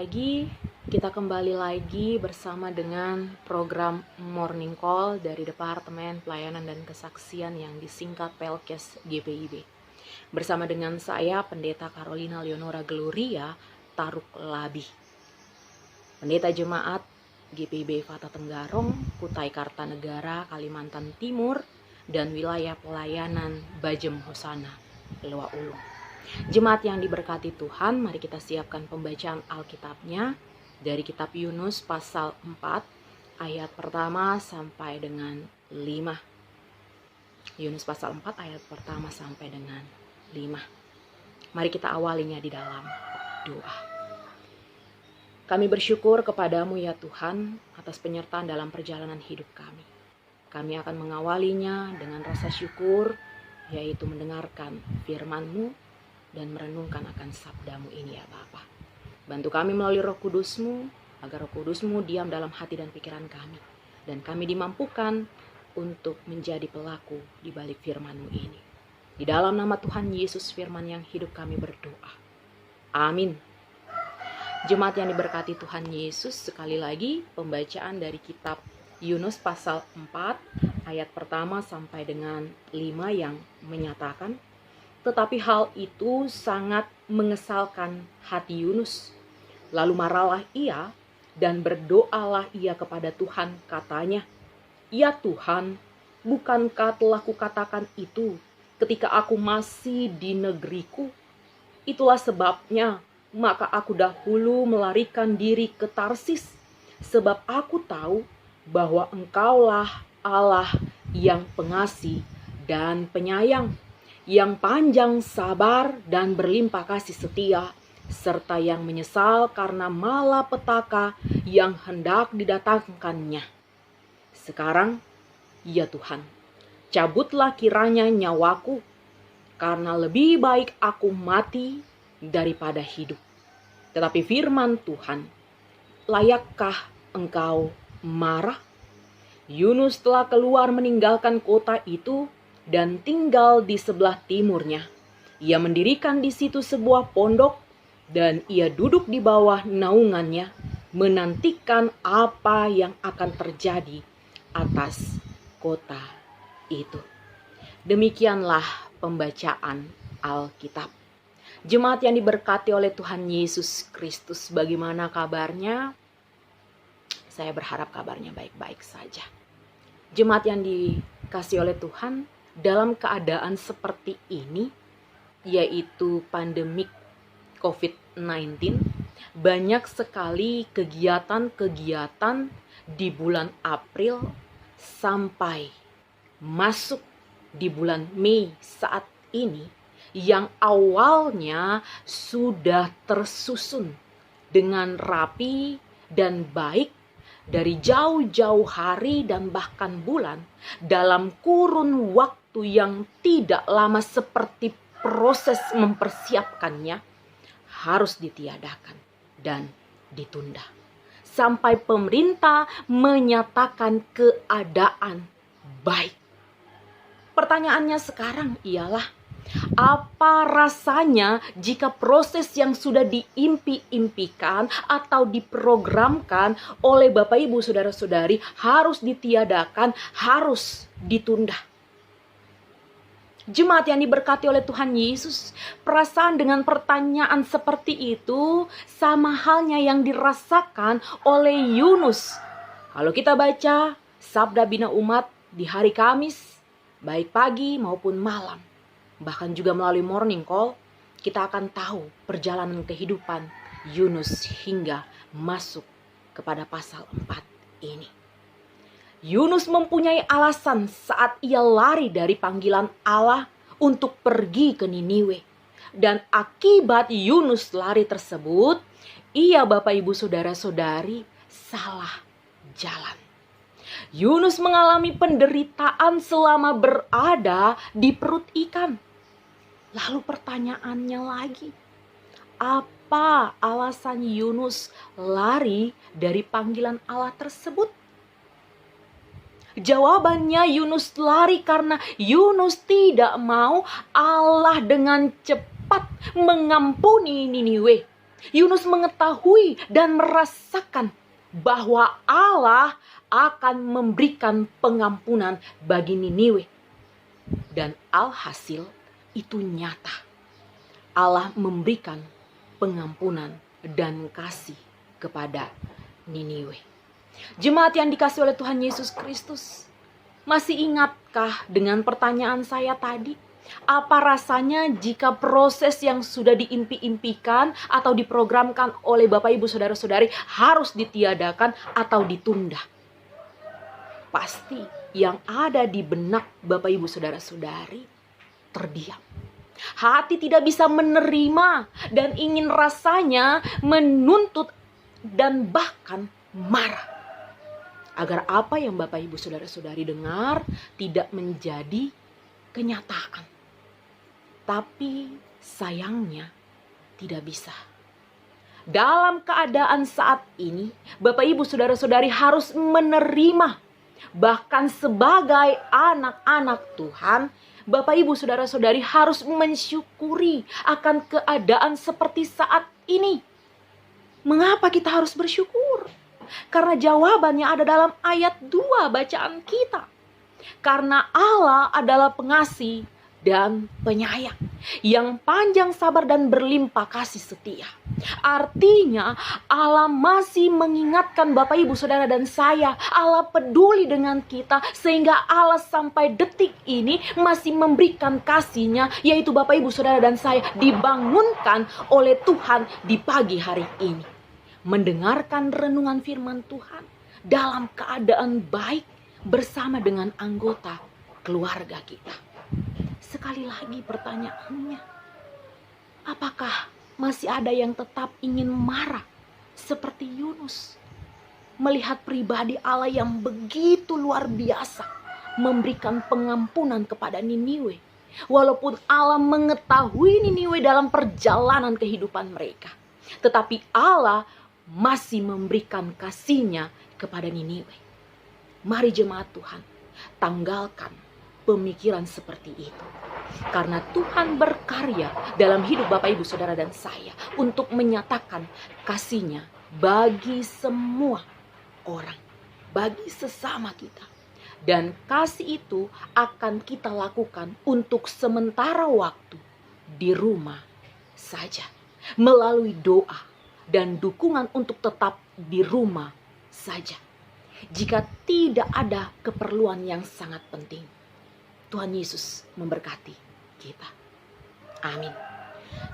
pagi, kita kembali lagi bersama dengan program Morning Call dari Departemen Pelayanan dan Kesaksian yang disingkat Pelkes GPIB. Bersama dengan saya, Pendeta Carolina Leonora Gloria Taruk Labi. Pendeta Jemaat GPIB Fata Tenggarong, Kutai Kartanegara, Kalimantan Timur, dan wilayah pelayanan Bajem Hosana, Lewa Ulung. Jemaat yang diberkati Tuhan, mari kita siapkan pembacaan Alkitabnya dari kitab Yunus pasal 4 ayat pertama sampai dengan 5. Yunus pasal 4 ayat pertama sampai dengan 5. Mari kita awalinya di dalam doa. Kami bersyukur kepadamu ya Tuhan atas penyertaan dalam perjalanan hidup kami. Kami akan mengawalinya dengan rasa syukur, yaitu mendengarkan firman-Mu dan merenungkan akan sabdamu ini ya Bapa. Bantu kami melalui Roh Kudus-Mu, agar Roh Kudus-Mu diam dalam hati dan pikiran kami. Dan kami dimampukan untuk menjadi pelaku di balik firman-Mu ini. Di dalam nama Tuhan Yesus firman yang hidup kami berdoa. Amin. Jemaat yang diberkati Tuhan Yesus, sekali lagi pembacaan dari kitab Yunus pasal 4 ayat pertama sampai dengan 5 yang menyatakan, tetapi hal itu sangat mengesalkan hati Yunus. Lalu marahlah ia dan berdoalah ia kepada Tuhan, katanya, "Ya Tuhan, bukankah telah kukatakan itu ketika aku masih di negeriku? Itulah sebabnya maka aku dahulu melarikan diri ke Tarsis, sebab aku tahu bahwa Engkaulah Allah yang pengasih dan penyayang, yang panjang sabar dan berlimpah kasih setia, serta yang menyesal karena malapetaka yang hendak didatangkannya. Sekarang, ya Tuhan, cabutlah kiranya nyawaku, karena lebih baik aku mati daripada hidup." Tetapi firman Tuhan, "Layakkah engkau marah?" Yunus telah keluar meninggalkan kota itu dan tinggal di sebelah timurnya. Ia mendirikan di situ sebuah pondok dan ia duduk di bawah naungannya, menantikan apa yang akan terjadi atas kota itu. Demikianlah pembacaan Alkitab. Jemaat yang diberkati oleh Tuhan Yesus Kristus, bagaimana kabarnya? Saya berharap kabarnya baik-baik saja. Jemaat yang dikasihi oleh Tuhan, dalam keadaan seperti ini, yaitu pandemik COVID-19, banyak sekali kegiatan-kegiatan di bulan April sampai masuk di bulan Mei saat ini, yang awalnya sudah tersusun dengan rapi dan baik dari jauh-jauh hari dan bahkan bulan, dalam kurun waktu yang tidak lama seperti proses mempersiapkannya harus ditiadakan dan ditunda sampai pemerintah menyatakan keadaan baik. Pertanyaannya sekarang ialah, apa rasanya jika proses yang sudah diimpi-impikan atau diprogramkan oleh Bapak Ibu Saudara-saudari harus ditiadakan, harus ditunda? Jemaat yang diberkati oleh Tuhan Yesus, perasaan dengan pertanyaan seperti itu sama halnya yang dirasakan oleh Yunus. Kalau kita baca Sabda Bina Umat di hari Kamis, baik pagi maupun malam, bahkan juga melalui Morning Call, kita akan tahu perjalanan kehidupan Yunus hingga masuk kepada pasal 4 ini. Yunus mempunyai alasan saat ia lari dari panggilan Allah untuk pergi ke Niniwe. Dan akibat Yunus lari tersebut, ia Bapak Ibu Saudara-saudari salah jalan. Yunus mengalami penderitaan selama berada di perut ikan. Lalu pertanyaannya lagi, apa alasan Yunus lari dari panggilan Allah tersebut? Jawabannya, Yunus lari karena Yunus tidak mau Allah dengan cepat mengampuni Niniwe. Yunus mengetahui dan merasakan bahwa Allah akan memberikan pengampunan bagi Niniwe. Dan alhasil itu nyata. Allah memberikan pengampunan dan kasih kepada Niniwe. Jemaat yang dikasihi oleh Tuhan Yesus Kristus, masih ingatkah dengan pertanyaan saya tadi? Apa rasanya jika proses yang sudah diimpi-impikan atau diprogramkan oleh Bapak Ibu Saudara-saudari harus ditiadakan atau ditunda? Pasti yang ada di benak Bapak Ibu Saudara-saudari terdiam. Hati tidak bisa menerima dan ingin rasanya menuntut dan bahkan marah. Agar apa yang Bapak Ibu Saudara-saudari dengar tidak menjadi kenyataan. Tapi sayangnya tidak bisa. Dalam keadaan saat ini, Bapak Ibu Saudara-saudari harus menerima. Bahkan sebagai anak-anak Tuhan, Bapak Ibu Saudara-saudari harus mensyukuri akan keadaan seperti saat ini. Mengapa kita harus bersyukur? Karena jawabannya ada dalam ayat 2 bacaan kita. Karena Allah adalah pengasih dan penyayang, yang panjang sabar dan berlimpah kasih setia. Artinya Allah masih mengingatkan Bapak Ibu Saudara dan saya. Allah peduli dengan kita sehingga Allah sampai detik ini masih memberikan kasih-Nya, yaitu Bapak Ibu Saudara dan saya dibangunkan oleh Tuhan di pagi hari ini. Mendengarkan renungan firman Tuhan dalam keadaan baik bersama dengan anggota keluarga kita. Sekali lagi pertanyaannya, apakah masih ada yang tetap ingin marah seperti Yunus? Melihat pribadi Allah yang begitu luar biasa memberikan pengampunan kepada Niniwe. Walaupun Allah mengetahui Niniwe dalam perjalanan kehidupan mereka. Tetapi Allah masih memberikan kasih-Nya kepada Niniwe. Mari jemaat Tuhan, tanggalkan pemikiran seperti itu. Karena Tuhan berkarya dalam hidup Bapak Ibu Saudara dan saya untuk menyatakan kasih-Nya bagi semua orang, bagi sesama kita. Dan kasih itu akan kita lakukan untuk sementara waktu di rumah saja, melalui doa dan dukungan untuk tetap di rumah saja. Jika tidak ada keperluan yang sangat penting, Tuhan Yesus memberkati kita. Amin.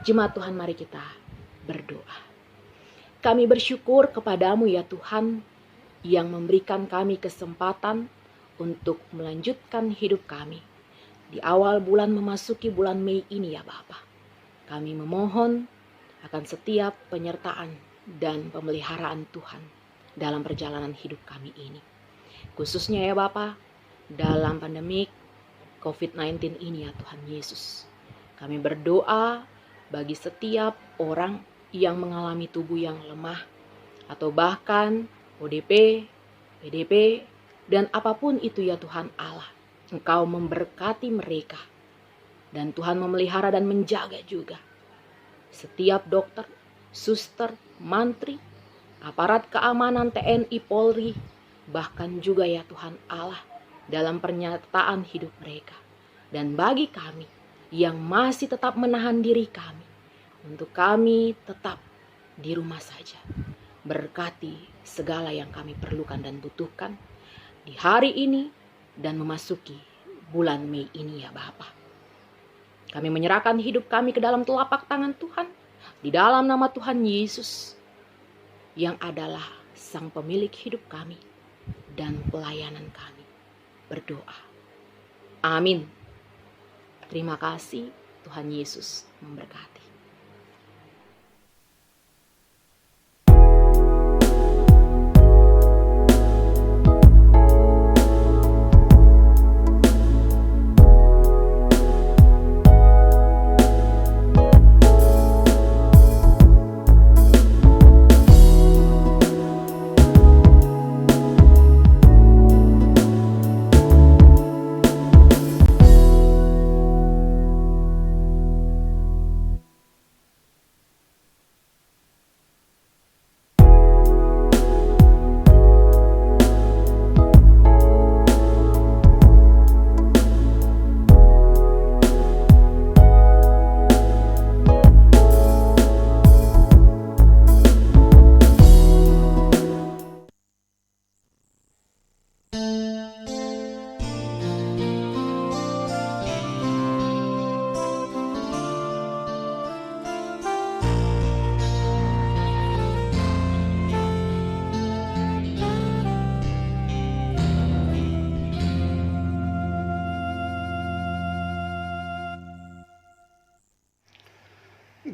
Jemaat Tuhan, mari kita berdoa. Kami bersyukur kepadamu ya Tuhan, yang memberikan kami kesempatan untuk melanjutkan hidup kami di awal bulan memasuki bulan Mei ini ya Bapa. Kami memohon akan setiap penyertaan dan pemeliharaan Tuhan dalam perjalanan hidup kami ini. Khususnya ya Bapa, dalam pandemik COVID-19 ini ya Tuhan Yesus. Kami berdoa bagi setiap orang yang mengalami tubuh yang lemah, atau bahkan ODP, PDP, dan apapun itu ya Tuhan Allah. Engkau memberkati mereka. Dan Tuhan memelihara dan menjaga juga setiap dokter, suster, mantri, aparat keamanan TNI, Polri, bahkan juga ya Tuhan Allah dalam pernyataan hidup mereka. Dan bagi kami yang masih tetap menahan diri kami, untuk kami tetap di rumah saja. Berkati segala yang kami perlukan dan butuhkan di hari ini dan memasuki bulan Mei ini ya Bapa. Kami menyerahkan hidup kami ke dalam telapak tangan Tuhan, di dalam nama Tuhan Yesus, yang adalah Sang Pemilik hidup kami dan pelayanan kami. Berdoa. Amin. Terima kasih. Tuhan Yesus memberkati.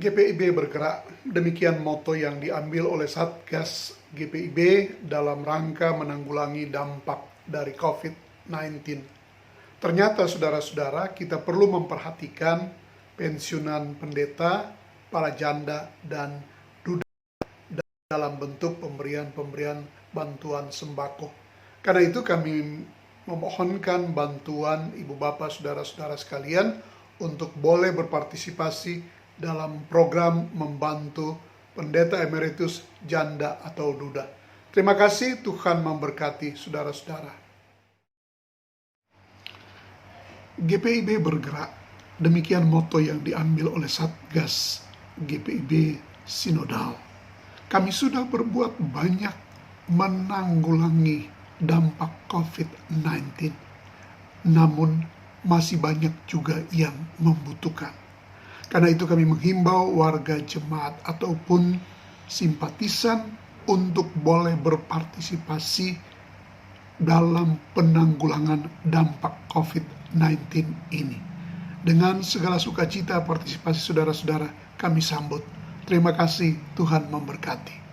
GPIB bergerak, demikian moto yang diambil oleh Satgas GPIB dalam rangka menanggulangi dampak dari COVID-19. Ternyata saudara-saudara, kita perlu memperhatikan pensiunan pendeta, para janda, dan duda dalam bentuk pemberian bantuan sembako. Karena itu kami memohonkan bantuan ibu bapak saudara-saudara sekalian untuk boleh berpartisipasi dalam program membantu pendeta emeritus janda atau duda. Terima kasih, Tuhan memberkati saudara-saudara. GPIB bergerak, demikian moto yang diambil oleh Satgas GPIB Sinodal. Kami sudah berbuat banyak menanggulangi dampak COVID-19, namun masih banyak juga yang membutuhkan. Karena itu kami menghimbau warga jemaat ataupun simpatisan untuk boleh berpartisipasi dalam penanggulangan dampak COVID-19 ini. Dengan segala sukacita partisipasi saudara-saudara kami sambut. Terima kasih, Tuhan memberkati.